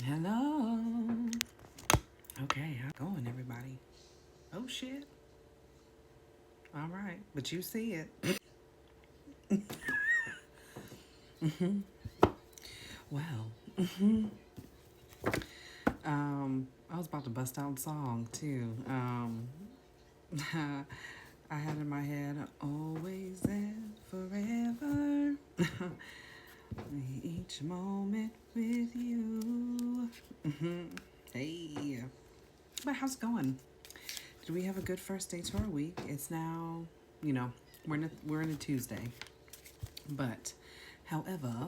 Hello. Okay, how's it going, everybody? Oh shit. All right, but you see it. Well, I was about to bust out a song too. I had in my head, always and forever. Each moment with you. Hey, but how's it going? Did we have a good first day to our week? It's now, you know, we're in a Tuesday, but however,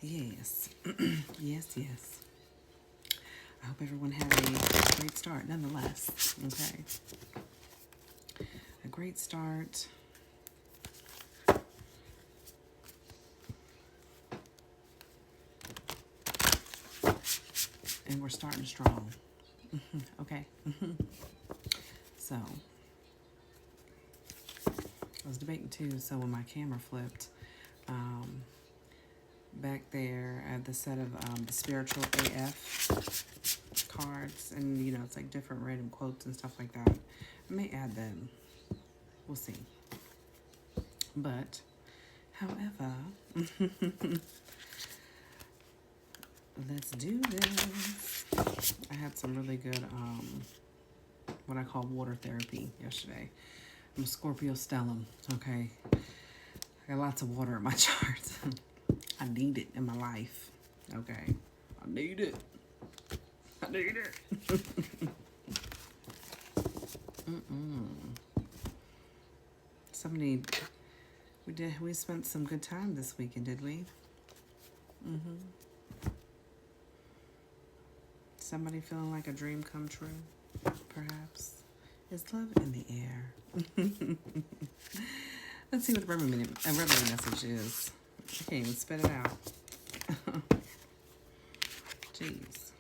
yes, yes. I hope everyone had a great start, nonetheless. Okay, a great start. And we're starting strong. Okay. So, I was debating too. So, when my camera flipped, um, back there at the set of the spiritual AF cards, and it's like different random quotes and stuff like that. I may add them. We'll see. But, however, let's do this. I had some really good, what I call water therapy yesterday. I'm a Scorpio stellum, okay? I got lots of water in my chart. I need it in my life, okay? I need it. I need it. Somebody, we spent some good time this weekend, did we? Somebody feeling like a dream come true, perhaps? Is love in the air? Let's see what the remedy message is. I can't even spit it out. Jeez.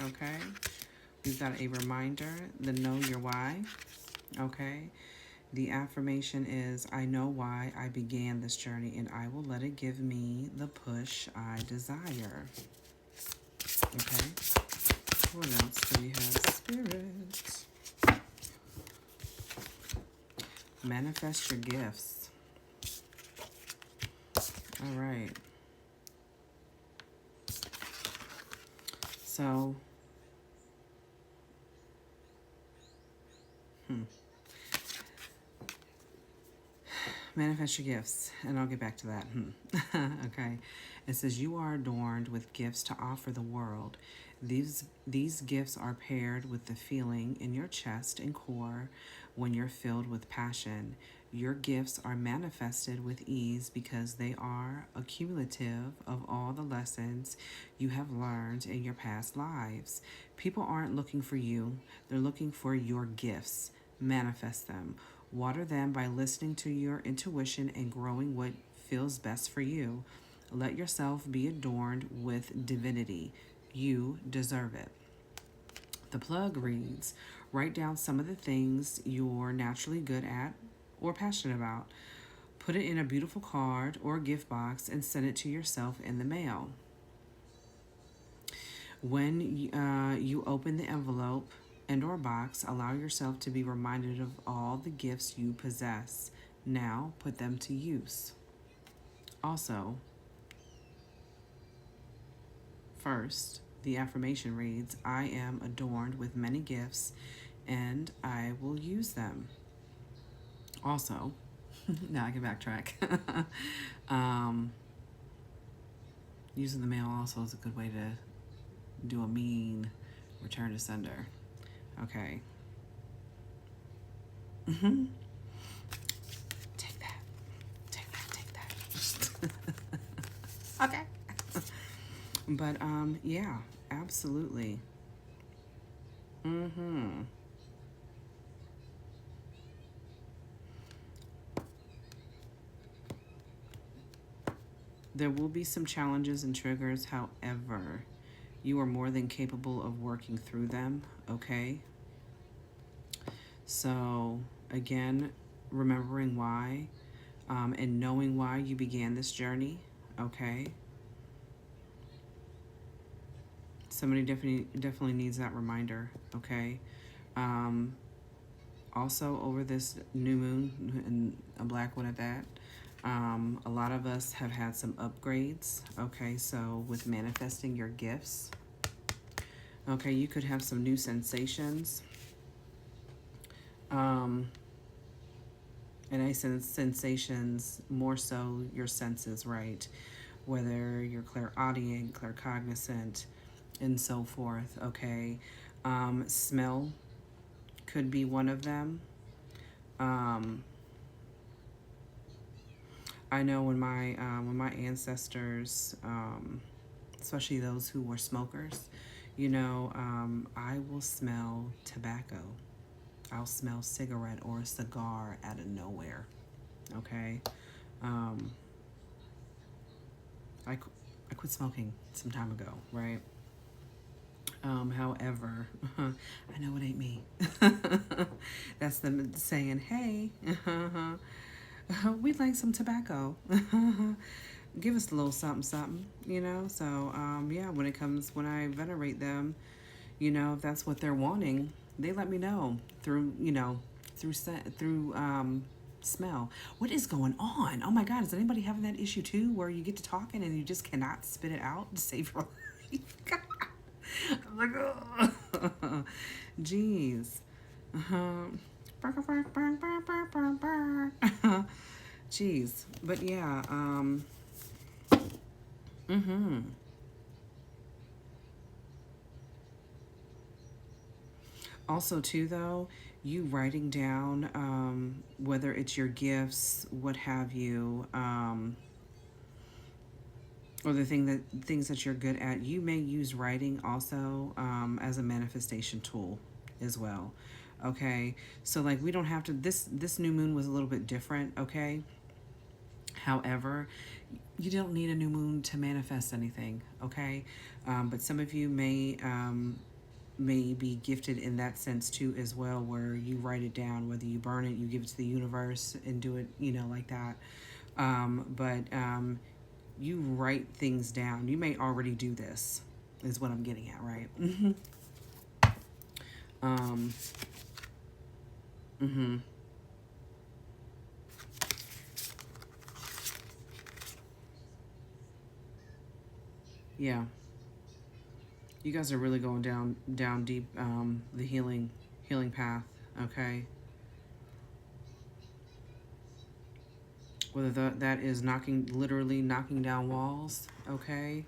Okay. We've got a reminder, the know your why. Okay. The affirmation is, I know why I began this journey and I will let it give me the push I desire. Okay. What else do we have? Spirit. Manifest your gifts. All right. So, manifest your gifts, and I'll get back to that. Okay. It says, you are adorned with gifts to offer the world. These gifts are paired with the feeling in your chest and core when you're filled with passion. Your gifts are manifested with ease because they are accumulative of all the lessons you have learned in your past lives. People aren't looking for you, they're looking for your gifts. Manifest them. Water them by listening to your intuition and growing what feels best for you. Let yourself be adorned with divinity. You deserve it. The plug reads, write down some of the things you're naturally good at or passionate about. Put it in a beautiful card or gift box and send it to yourself in the mail. When you open the envelope and or box, allow yourself to be reminded of all the gifts you possess. Now put them to use. Also, first, the affirmation reads, I am adorned with many gifts and I will use them. Also, now I can backtrack. Using the mail also is a good way to do a mean return to sender. Okay. Take that. Take that. Okay. But yeah, absolutely. There will be some challenges and triggers, however, you are more than capable of working through them, okay? So, again, remembering why and knowing why you began this journey, okay? Somebody definitely needs that reminder, okay? Um, Also, over this new moon, and a black one at that, a lot of us have had some upgrades, okay? So with manifesting your gifts, okay, you could have some new sensations. Um, and I sense sensations more so your senses, right? Whether you're clairaudient, claircognizant, and so forth, okay? Smell could be one of them. Um, I know when my ancestors, especially those who were smokers, I will smell tobacco. I'll smell cigarette or a cigar out of nowhere. Okay, um, I quit smoking some time ago, right? However, I know it ain't me. That's them saying, "Hey, we'd like some tobacco. Give us a little something, something." So yeah, when I venerate them, if that's what they're wanting, they let me know through smell. What is going on? Oh my God, is anybody having that issue too, where you get to talking and you just cannot spit it out to save your life? I'm like, oh, jeez. Jeez. But yeah, mm-hmm. Also, too, though, you writing down, whether it's your gifts, what have you, or things that you're good at, you may use writing also as a manifestation tool as well. Okay, so like we don't have to. This new moon was a little bit different. Okay, however, you don't need a new moon to manifest anything. Okay, but some of you may be gifted in that sense too as well, where you write it down, whether you burn it, you give it to the universe and do it, like that. But you write things down. You may already do this, is what I'm getting at, right? um, mm-hmm. Yeah, you guys are really going down deep, the healing path. Okay, whether that is literally knocking down walls. Okay,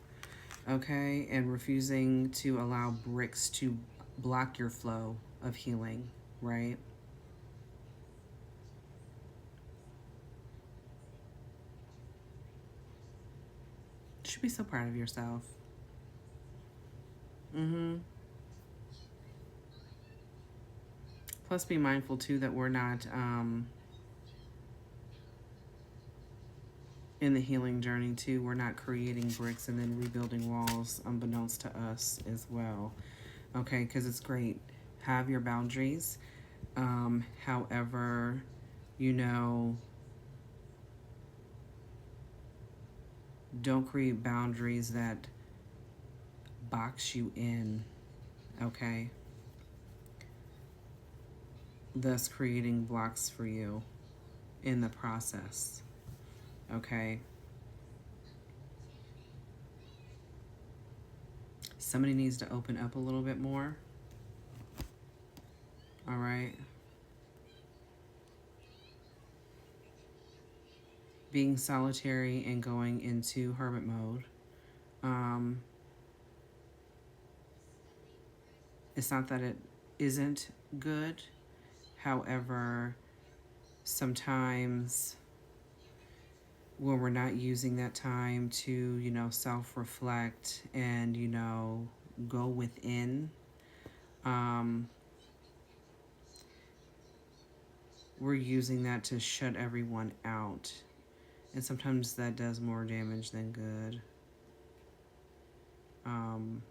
and refusing to allow bricks to block your flow of healing, right? You should be so proud of yourself. Mm-hmm. Plus, be mindful too that we're not in the healing journey too. We're not creating bricks and then rebuilding walls, unbeknownst to us as well. Okay, because it's great. Have your boundaries. However, you know, don't create boundaries that box you in. Okay, thus creating blocks for you in the process. Okay. Somebody needs to open up a little bit more. All right. Being solitary and going into hermit mode. Um, it's not that it isn't good. However, sometimes when we're not using that time to, self-reflect and, go within, um, we're using that to shut everyone out. And sometimes that does more damage than good. Um,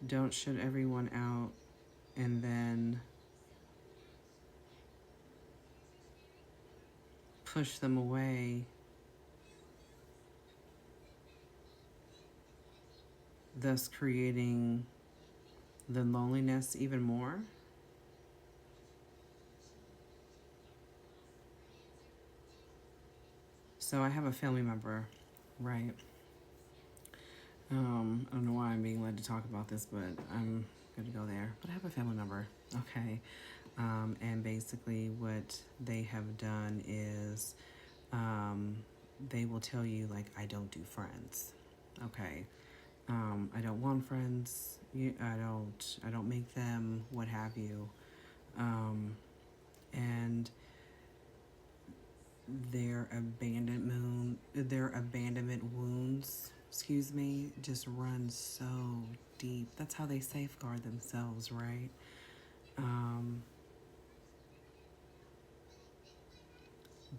Don't shut everyone out and then push them away, thus creating the loneliness even more. So I have a family member, right? I don't know why I'm being led to talk about this, but I'm going to go there. But I have a family member, okay? And basically, what they have done is they will tell you, like, I don't do friends, okay? I don't want friends. I don't make them. What have you? And their abandonment wounds, excuse me, just run so deep. That's how they safeguard themselves, right? Um,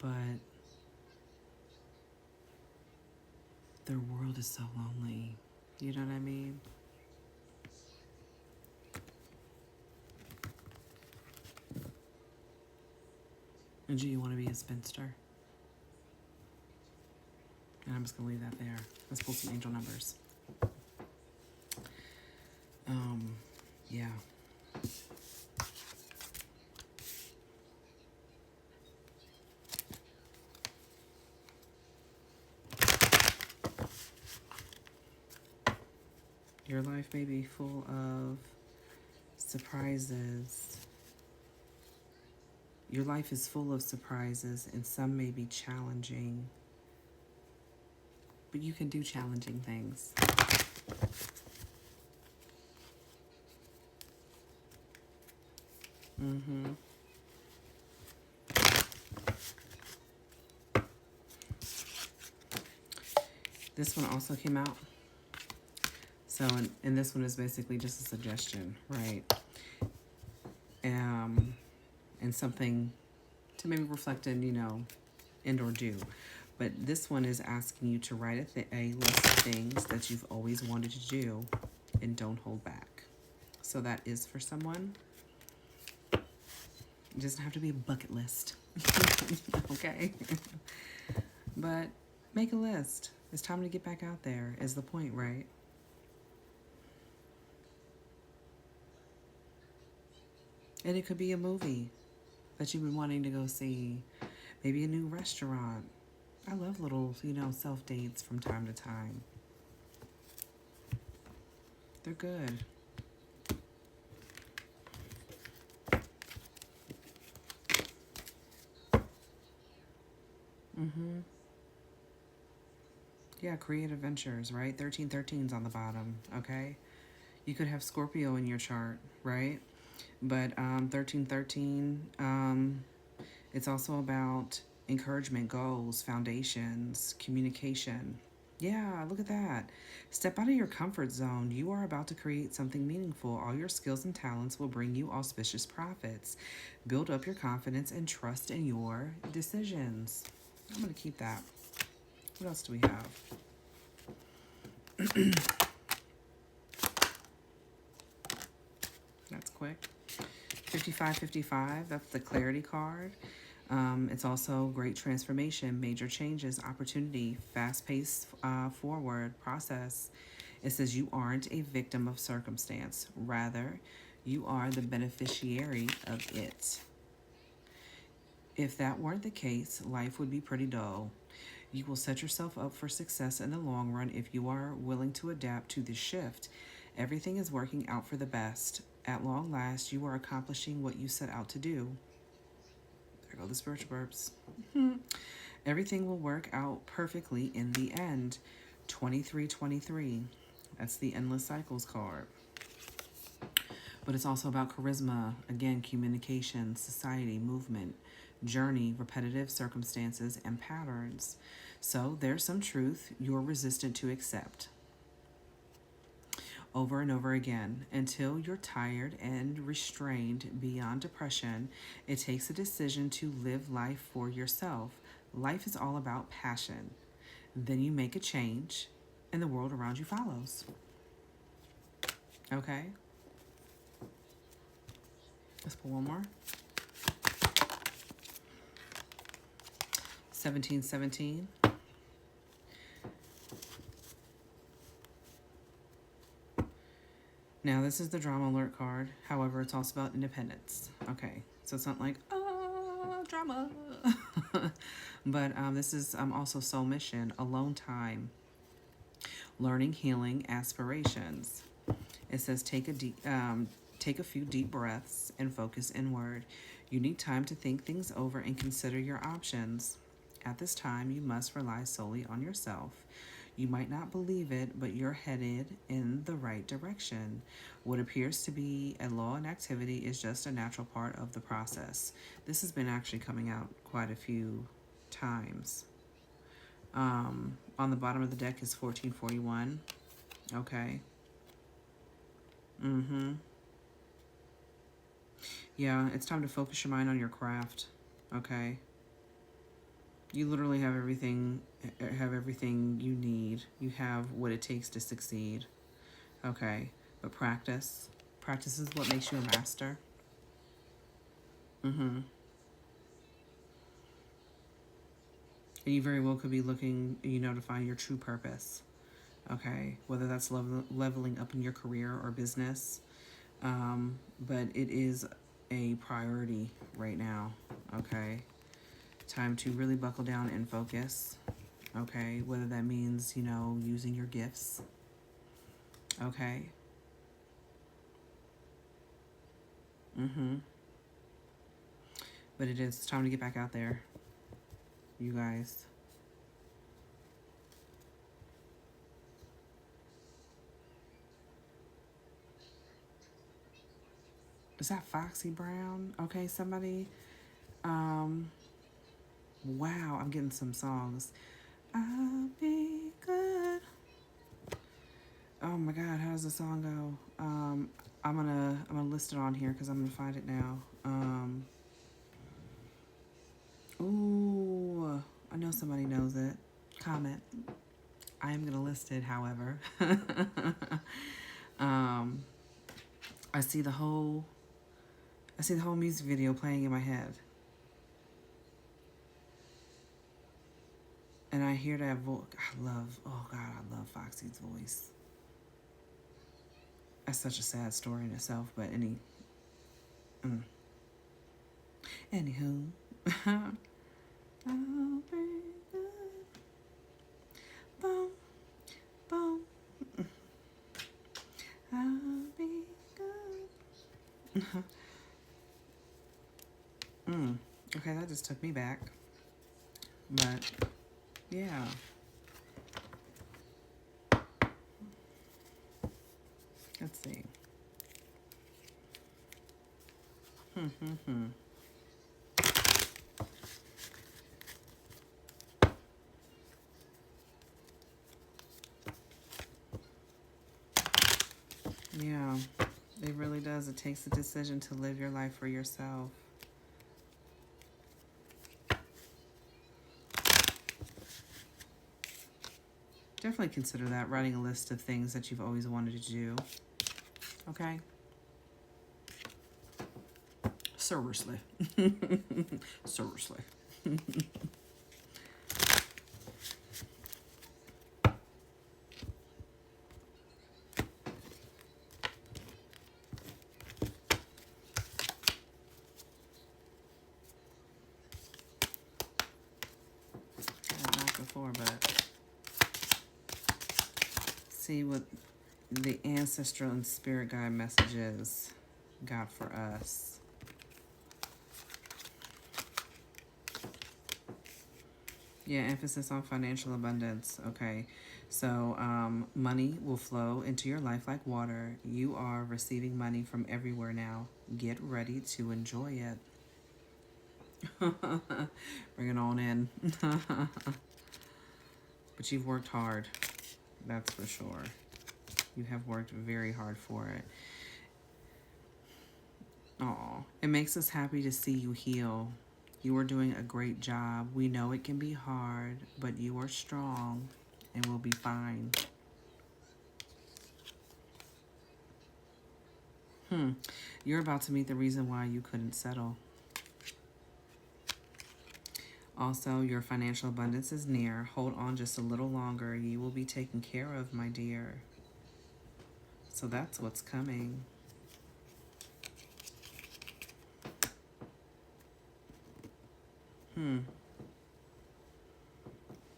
but their world is so lonely. You know what I mean? And do you want to be a spinster? And I'm just gonna leave that there. Let's pull some angel numbers. Yeah. Your life may be full of surprises. Your life is full of surprises, and some may be challenging. But you can do challenging things. Mm-hmm. This one also came out. So, and this one is basically just a suggestion, right? And something to maybe reflect in, and or do. But this one is asking you to write a list of things that you've always wanted to do and don't hold back. So that is for someone. It doesn't have to be a bucket list. Okay? But make a list. It's time to get back out there, is the point, right? And it could be a movie that you've been wanting to go see. Maybe a new restaurant. I love little, self dates from time to time. They're good. Mm-hmm. Yeah, create adventures, right? 1313's on the bottom, okay? You could have Scorpio in your chart, right? But 1313, it's also about encouragement, goals, foundations, communication. Yeah, look at that. Step out of your comfort zone. You are about to create something meaningful. All your skills and talents will bring you auspicious profits. Build up your confidence and trust in your decisions. I'm going to keep that. What else do we have? That's quick. 5555, that's the clarity card. It's also great transformation, major changes, opportunity, fast-paced forward process. It says you aren't a victim of circumstance. Rather, you are the beneficiary of it. If that weren't the case, life would be pretty dull. You will set yourself up for success in the long run if you are willing to adapt to the shift. Everything is working out for the best. At long last, you are accomplishing what you set out to do. There go the spiritual burps. Everything will work out perfectly in the end. 2323. That's the Endless Cycles card. But it's also about charisma, again, communication, society, movement, journey, repetitive circumstances, and patterns. So there's some truth you're resistant to accept. Over and over again, until you're tired and restrained beyond depression, it takes a decision to live life for yourself. Life is all about passion. Then you make a change, and the world around you follows. Okay. Let's pull one more. 1717. Now, this is the drama alert card. However, it's also about independence. Okay. So it's not like, drama. But this is also soul mission, alone time, learning, healing, aspirations. It says take a few deep breaths and focus inward. You need time to think things over and consider your options. At this time, you must rely solely on yourself. You might not believe it, but you're headed in the right direction. What appears to be a lull in activity is just a natural part of the process. This has been actually coming out quite a few times. On the bottom of the deck is 1441. Okay. Yeah, it's time to focus your mind on your craft. Okay. You literally have everything you need. You have what it takes to succeed. Okay. But practice is what makes you a master. And you very well could be looking, to find your true purpose. Okay. Whether that's leveling up in your career or business. But it is a priority right now. Okay. Time to really buckle down and focus. Okay. Whether that means, using your gifts. Okay. But it's time to get back out there, you guys. Is that Foxy Brown? Okay, somebody. Wow, I'm getting some songs. I'll be good. Oh my God, how does the song go? I'm gonna list it on here because I'm gonna find it now. Ooh, I know somebody knows it. Comment. I am gonna list it, however. I see the whole music video playing in my head. And I hear that voice. I love Foxy's voice. That's such a sad story in itself, but anywho. I'll be good. Boom, boom. I'll be good. Okay, that just took me back. But yeah. Let's see. Yeah, it really does. It takes a decision to live your life for yourself. Definitely consider that, writing a list of things that you've always wanted to do. Okay? Seriously. Seriously. Not before, but see what the ancestral and spirit guide messages got for us. Yeah, emphasis on financial abundance. Okay, so money will flow into your life like water. You are receiving money from everywhere now. Get ready to enjoy it. Bring it on in. But you've worked hard. That's for sure. You have worked very hard for it. Aw, it makes us happy to see you heal. You are doing a great job. We know it can be hard, but you are strong and will be fine. You're about to meet the reason why you couldn't settle. Also, your financial abundance is near. Hold on just a little longer. You will be taken care of, my dear. So that's what's coming.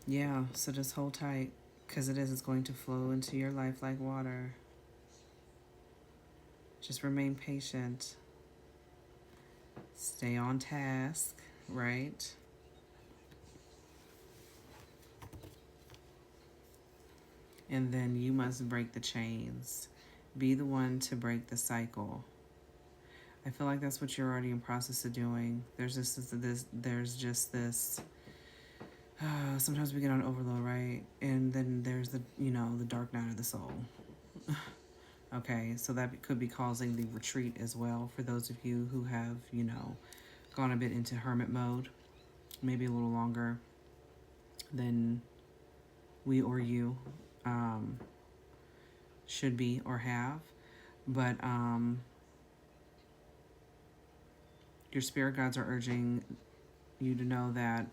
Yeah, so just hold tight, because it's going to flow into your life like water. Just remain patient. Stay on task, right? And then you must break the chains. Be the one to break the cycle. I feel like that's what you're already in process of doing. There's just this sometimes we get on overload, right? And then there's the dark night of the soul. Okay, so that could be causing the retreat as well for those of you who have, gone a bit into hermit mode, maybe a little longer than we or you should be or have. But your spirit guides are urging you to know that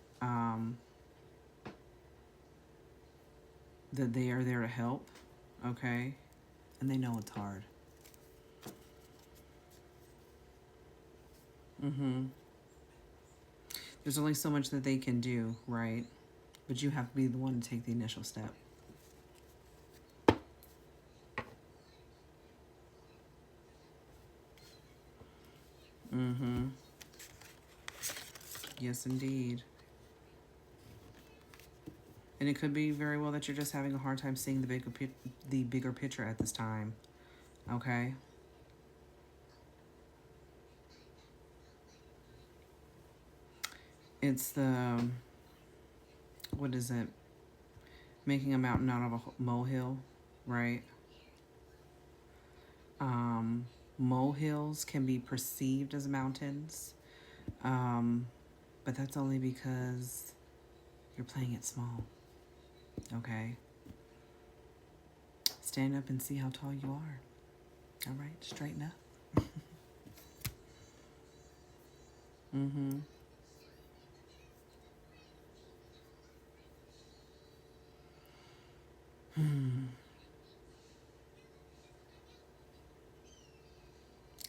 that they are there to help, okay? And they know it's hard. There's only so much that they can do, right? But you have to be the one to take the initial step. Yes, indeed. And it could be very well that you're just having a hard time seeing the bigger picture at this time. Okay? It's the, what is it? Making a mountain out of a molehill, right? Molehills can be perceived as mountains, but that's only because you're playing it small. Okay? Stand up and see how tall you are. All right? Straighten up.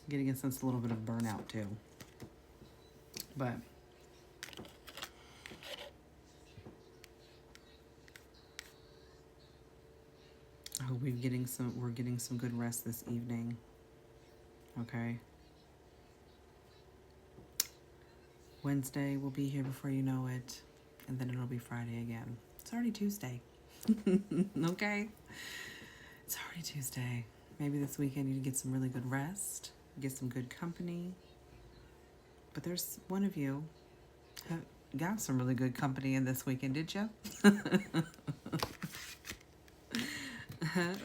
Getting a sense a little bit of burnout too. But I hope we're getting some good rest this evening. Okay. Wednesday will be here before you know it, and then it'll be Friday again. It's already Tuesday. Okay? It's already Tuesday. Maybe this weekend you can get some really good rest, get some good company. But there's one of you who got some really good company in this weekend, did you?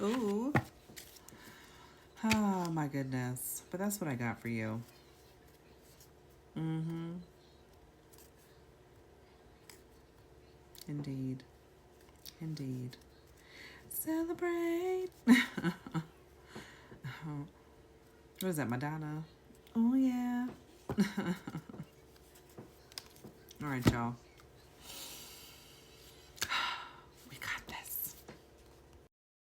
Ooh. Oh, my goodness. But that's what I got for you. Indeed. Indeed. Celebrate. What is that, Madonna? Oh, yeah. All right, y'all.